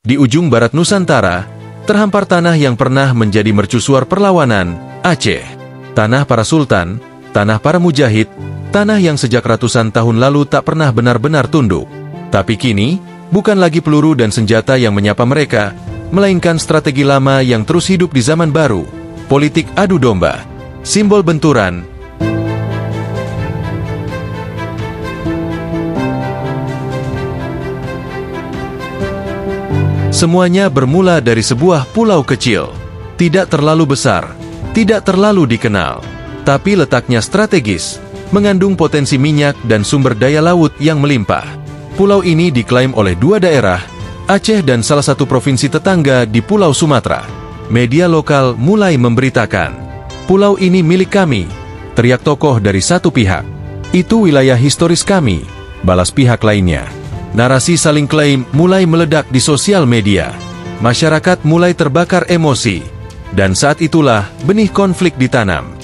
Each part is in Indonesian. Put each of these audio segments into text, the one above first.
Di ujung barat Nusantara, terhampar tanah yang pernah menjadi mercusuar perlawanan, Aceh. Tanah para sultan, tanah para mujahid, tanah yang sejak ratusan tahun lalu tak pernah benar-benar tunduk. Tapi kini, bukan lagi peluru dan senjata yang menyapa mereka, melainkan strategi lama yang terus hidup di zaman baru, politik adu domba, simbol benturan. Semuanya bermula dari sebuah pulau kecil, tidak terlalu besar, tidak terlalu dikenal, tapi letaknya strategis, mengandung potensi minyak dan sumber daya laut yang melimpah. Pulau ini diklaim oleh dua daerah, Aceh dan salah satu provinsi tetangga di Pulau Sumatera. Media lokal mulai memberitakan, "Pulau ini milik kami," teriak tokoh dari satu pihak. "Itu wilayah historis kami," balas pihak lainnya. Narasi saling klaim mulai meledak di sosial media. Masyarakat mulai terbakar emosi. Dan saat itulah benih konflik ditanam.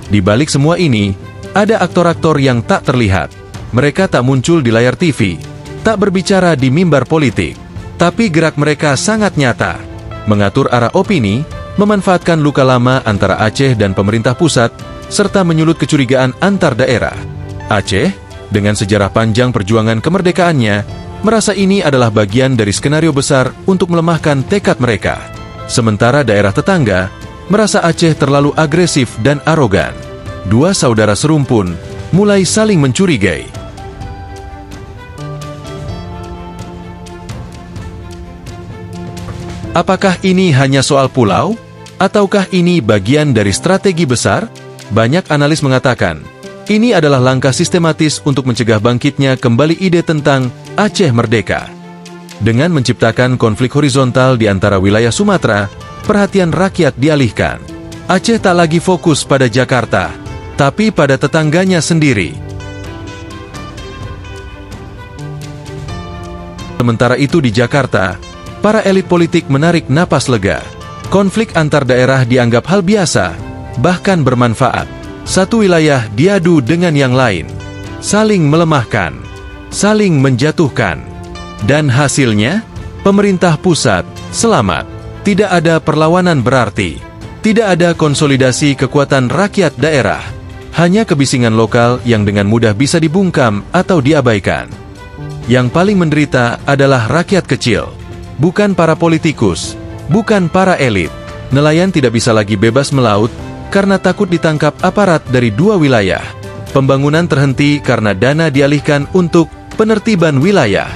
Di balik semua ini, ada aktor-aktor yang tak terlihat. Mereka tak muncul di layar TV, tak berbicara di mimbar politik. Tapi gerak mereka sangat nyata. Mengatur arah opini, memanfaatkan luka lama antara Aceh dan pemerintah pusat, serta menyulut kecurigaan antar daerah. Aceh, dengan sejarah panjang perjuangan kemerdekaannya, merasa ini adalah bagian dari skenario besar untuk melemahkan tekad mereka. Sementara daerah tetangga merasa Aceh terlalu agresif dan arogan. Dua saudara serumpun mulai saling mencurigai. Apakah ini hanya soal pulau? Ataukah ini bagian dari strategi besar? Banyak analis mengatakan, ini adalah langkah sistematis untuk mencegah bangkitnya kembali ide tentang Aceh merdeka. Dengan menciptakan konflik horizontal di antara wilayah Sumatera, perhatian rakyat dialihkan. Aceh tak lagi fokus pada Jakarta, tapi pada tetangganya sendiri. Sementara itu di Jakarta, para elit politik menarik napas lega. Konflik antar daerah dianggap hal biasa, bahkan bermanfaat. Satu wilayah diadu dengan yang lain, saling melemahkan, saling menjatuhkan. Dan hasilnya, pemerintah pusat selamat. Tidak ada perlawanan berarti, tidak ada konsolidasi kekuatan rakyat daerah, hanya kebisingan lokal yang dengan mudah bisa dibungkam atau diabaikan. Yang paling menderita adalah rakyat kecil, bukan para politikus, bukan para elit. Nelayan tidak bisa lagi bebas melaut, karena takut ditangkap aparat dari dua wilayah. Pembangunan terhenti karena dana dialihkan untuk penertiban wilayah.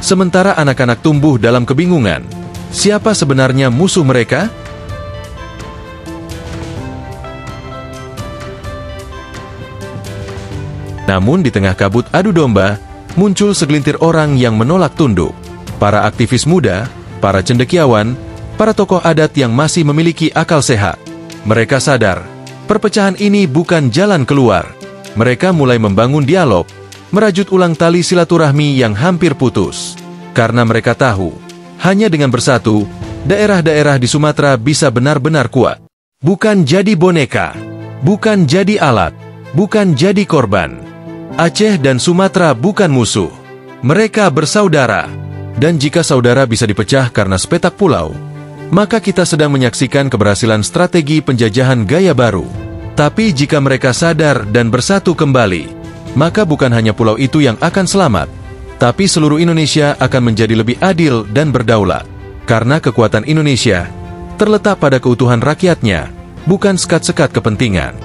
Sementara anak-anak tumbuh dalam kebingungan. Siapa sebenarnya musuh mereka? Namun di tengah kabut adu domba, muncul segelintir orang yang menolak tunduk. Para aktivis muda, para cendekiawan, para tokoh adat yang masih memiliki akal sehat. Mereka sadar, perpecahan ini bukan jalan keluar. Mereka mulai membangun dialog, merajut ulang tali silaturahmi yang hampir putus. Karena mereka tahu, hanya dengan bersatu, daerah-daerah di Sumatera bisa benar-benar kuat. Bukan jadi boneka, bukan jadi alat, bukan jadi korban. Aceh dan Sumatera bukan musuh. Mereka bersaudara. Dan jika saudara bisa dipecah karena sepetak pulau, maka kita sedang menyaksikan keberhasilan strategi penjajahan gaya baru. Tapi jika mereka sadar dan bersatu kembali, maka bukan hanya pulau itu yang akan selamat, tapi seluruh Indonesia akan menjadi lebih adil dan berdaulat. Karena kekuatan Indonesia terletak pada keutuhan rakyatnya, bukan sekat-sekat kepentingan.